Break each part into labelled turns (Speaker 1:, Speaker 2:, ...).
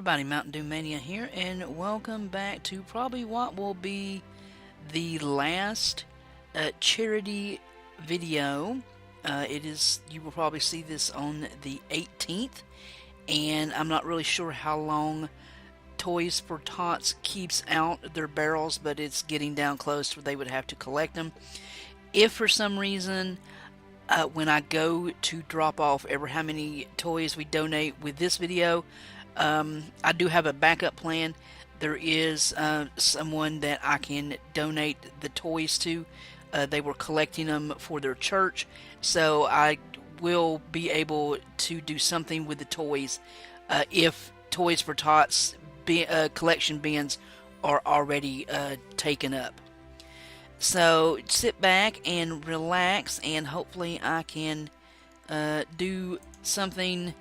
Speaker 1: everybody, Mntdewmania here, and welcome back to probably what will be the last charity video. You will probably see this on the 18th, and I'm not really sure how long Toys for Tots keeps out their barrels, but it's getting down close where they would have to collect them. If for some reason when I go to drop off ever how many toys we donate with this video, I do have a backup plan. There is someone that I can donate the toys to. They were collecting them for their church, so I will be able to do something with the toys if Toys for Tots collection bins are already taken up. So sit back and relax, and hopefully I can do something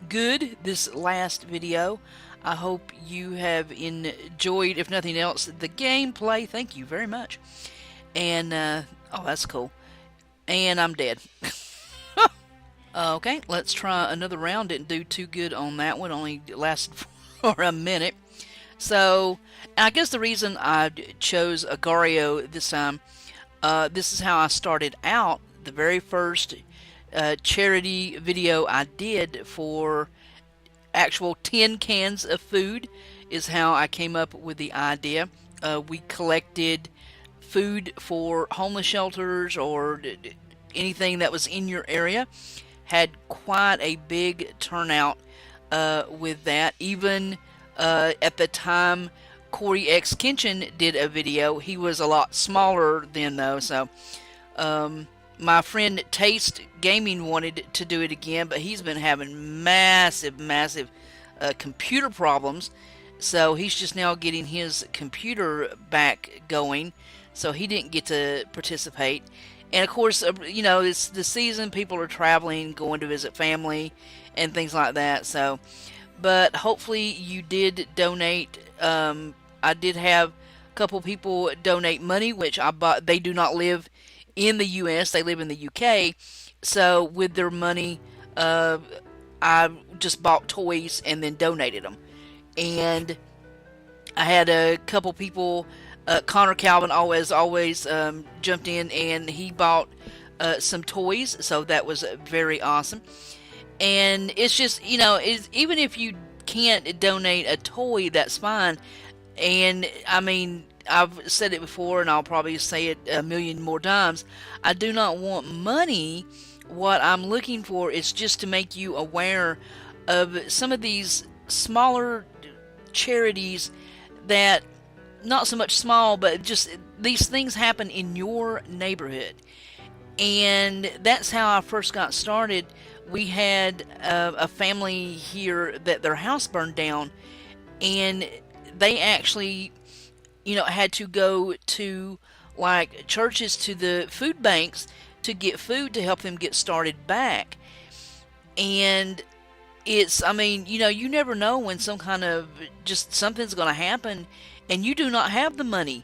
Speaker 1: good this last video. I hope you have enjoyed, if nothing else, the gameplay. Thank you very much. And oh, that's cool. And I'm dead. Okay, let's try another round. Didn't do too good on that one. Only lasted for a minute. So I guess the reason I chose Agario this time, this is how I started out. The very first charity video I did for actual tin cans of food is how I came up with the idea. We collected food for homeless shelters or anything that was in your area. Had quite a big turnout with that. Even at the time Corey X Kenshin did a video, he was a lot smaller then though, so my friend Taste Gaming wanted to do it again, but he's been having massive computer problems, so he's just now getting his computer back going, so he didn't get to participate. And of course, you know, it's the season, people are traveling, going to visit family and things like that, so but hopefully you did donate. I did have a couple people donate money, which I bought. They do not live in the US, they live in the UK, so with their money I just bought toys and then donated them. And I had a couple people, Connor Calvin always jumped in and he bought some toys, so that was very awesome. And it's just, you know, even if you can't donate a toy, that's fine. And I mean, I've said it before and I'll probably say it a million more times. I do not want money. What I'm looking for is just to make you aware of some of these smaller charities that, not so much small, but just these things happen in your neighborhood. And that's how I first got started. We had a family here that their house burned down, and they actually, you know, had to go to like churches, to the food banks to get food to help them get started back. And it's, I mean, you know, you never know when some kind of just something's going to happen and you do not have the money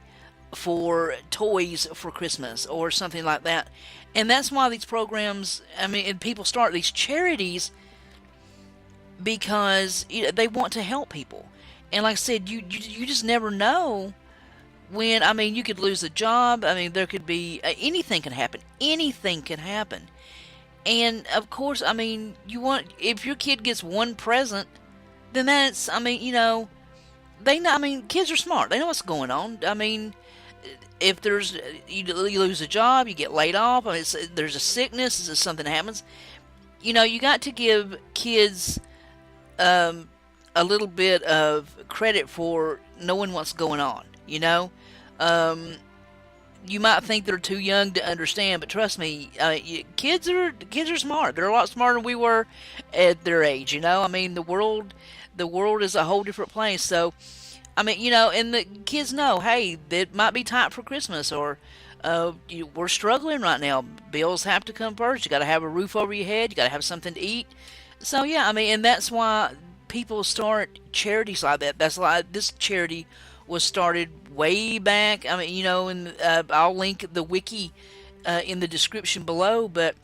Speaker 1: for toys for Christmas or something like that. And that's why these programs, I mean, and people start these charities because, you know, they want to help people. And like I said, you just never know when, I mean, you could lose a job. I mean, there could be, anything can happen. Anything can happen. And of course, I mean, if your kid gets one present, then that's, I mean, you know, they know, I mean, kids are smart. They know what's going on. I mean, if you lose a job, you get laid off, I mean, there's a sickness, something happens, you know, you got to give kids a little bit of credit for knowing what's going on, you know. You might think they're too young to understand, but trust me, kids are smart. They're a lot smarter than we were at their age, you know. I mean, the world is a whole different place. So, I mean, you know, and the kids know, hey, it might be tight for Christmas, or we're struggling right now. Bills have to come first. You got to have a roof over your head. You got to have something to eat. So, yeah, I mean, and that's why people start charities like that. That's why this charity was started way back. I mean, you know, and I'll link the wiki in the description below. But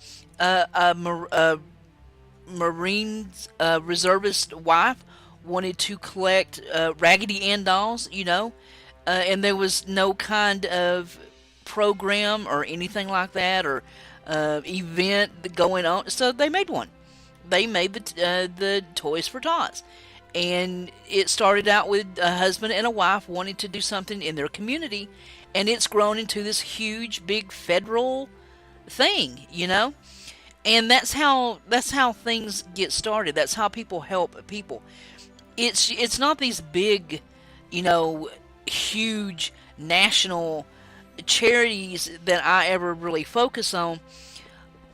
Speaker 1: Marine reservist wife wanted to collect Raggedy Ann dolls, and there was no kind of program or anything like that or event going on, so they made one. They made the Toys for Tots, and it started out with a husband and a wife wanting to do something in their community, and it's grown into this huge, big federal thing. And that's how things get started. That's how people help people. It's not these big, huge national charities that I ever really focus on.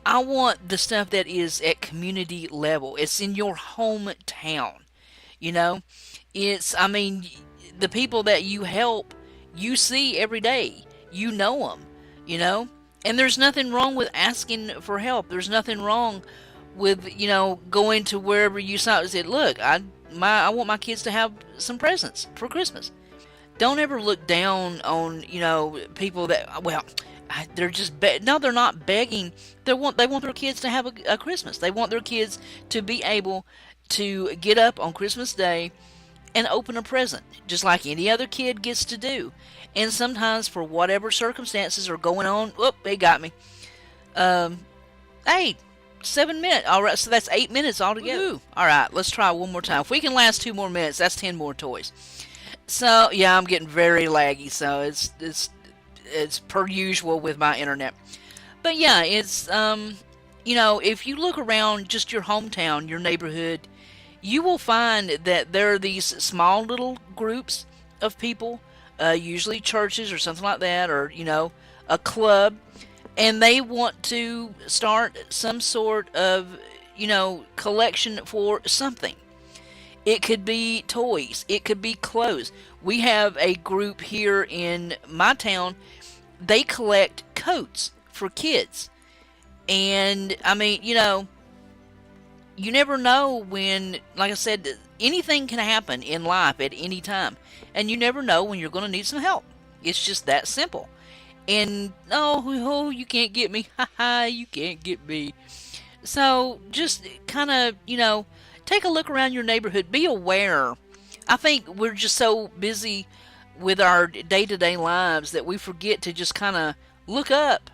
Speaker 1: I want the stuff that is at community level. It's in your hometown. You know, I mean, the people that you help, you see every day. You know them, and there's nothing wrong with asking for help. There's nothing wrong with, going to wherever you saw and said, look, I want my kids to have some presents for Christmas. Don't ever look down on, people that, well, they're just no, they're not begging. They want their kids to have a Christmas. They want their kids to be able to get up on Christmas Day and open a present, just like any other kid gets to do. And sometimes, for whatever circumstances are going on, they got me. Hey, 7 minutes. All right, so that's 8 minutes altogether. Woo-hoo. All right, let's try one more time. If we can last 2 more minutes, that's 10 more toys. So yeah, I'm getting very laggy. So it's per usual with my internet. But yeah, it's if you look around just your hometown, your neighborhood, you will find that there are these small little groups of people, usually churches or something like that, or a club, and they want to start some sort of collection for something. It could be toys. It could be clothes. We have a group here in my town. They collect coats for kids. And, I mean, you never know when, like I said, anything can happen in life at any time. And you never know when you're going to need some help. It's just that simple. And, oh, you can't get me. Ha ha, you can't get me. So, just kind of, take a look around your neighborhood. Be aware. I think we're just so busy with our day-to-day lives that we forget to just kind of look up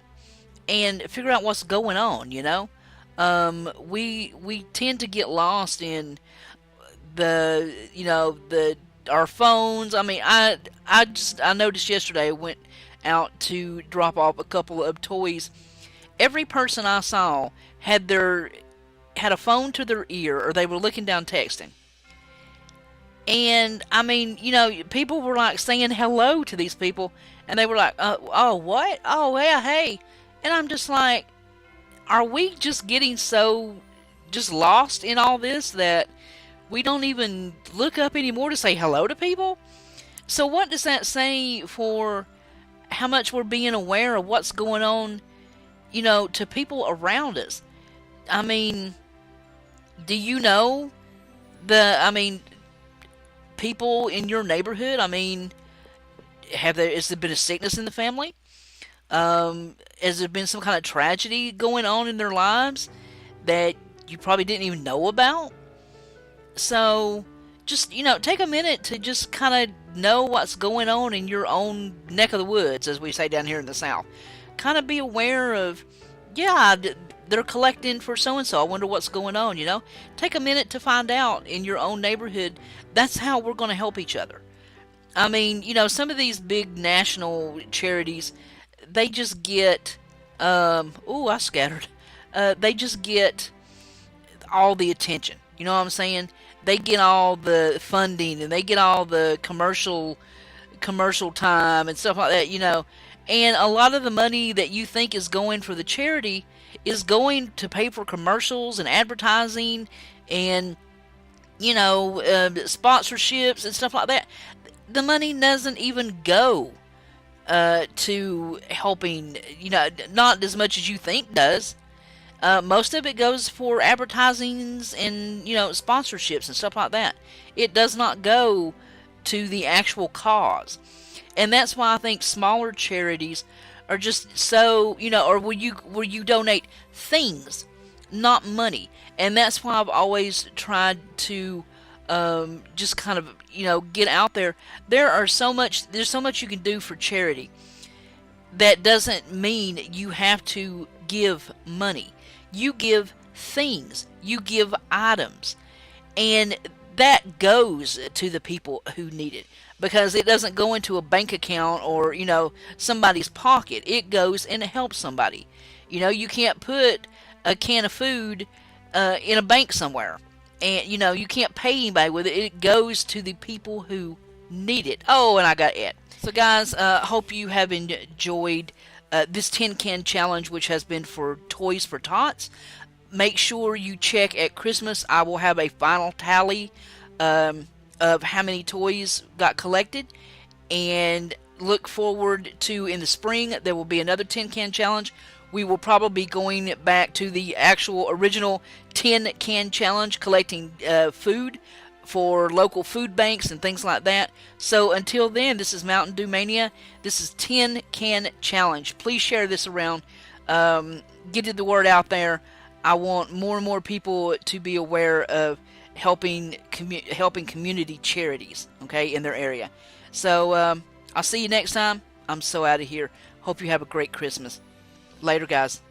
Speaker 1: and figure out what's going on, we tend to get lost in our phones. I mean, I noticed yesterday I went out to drop off a couple of toys. Every person I saw had a phone to their ear, or they were looking down texting. And I mean, people were like saying hello to these people, and they were like, "Oh, what? Oh, yeah, hey." And I'm just like, are we just getting so just lost in all this that we don't even look up anymore to say hello to people? So what does that say for how much we're being aware of what's going on, to people around us? I mean, do you know people in your neighborhood? I mean, has there been a sickness in the family? Has there been some kind of tragedy going on in their lives that you probably didn't even know about? So, just, take a minute to just kind of know what's going on in your own neck of the woods, as we say down here in the South. Kind of be aware of, yeah, they're collecting for so-and-so. I wonder what's going on, Take a minute to find out in your own neighborhood. That's how we're going to help each other. I mean, some of these big national charities, they just get, I scattered. They just get all the attention. You know what I'm saying? They get all the funding, and they get all the commercial time and stuff like that, And a lot of the money that you think is going for the charity is going to pay for commercials and advertising and, sponsorships and stuff like that. The money doesn't even go to helping, not as much as you think does. Most of it goes for advertisings and, sponsorships and stuff like that. It does not go to the actual cause. And that's why I think smaller charities are just so, or will you donate things? not money. And that's why I've always tried to just kind of, get out there. There's so much you can do for charity. That doesn't mean you have to give money. You give things, you give items, and that goes to the people who need it, because it doesn't go into a bank account or somebody's pocket. It goes and it helps somebody. You can't put a can of food in a bank somewhere, and you can't pay anybody with it. It goes to the people who need it. Oh, and I got it. So guys, hope you have enjoyed this tin can challenge, which has been for Toys for Tots. Make sure you check at Christmas. I will have a final tally of how many toys got collected, and look forward to, in the spring, there will be another tin can challenge. We will probably be going back to the actual original tin can challenge, collecting food for local food banks and things like that. So until then, this is Mntdewmania. This is Tin Can Challenge. Please share this around. Get the word out there. I want more and more people to be aware of helping community charities, okay, in their area. So I'll see you next time. I'm so out of here. Hope you have a great Christmas. Later, guys.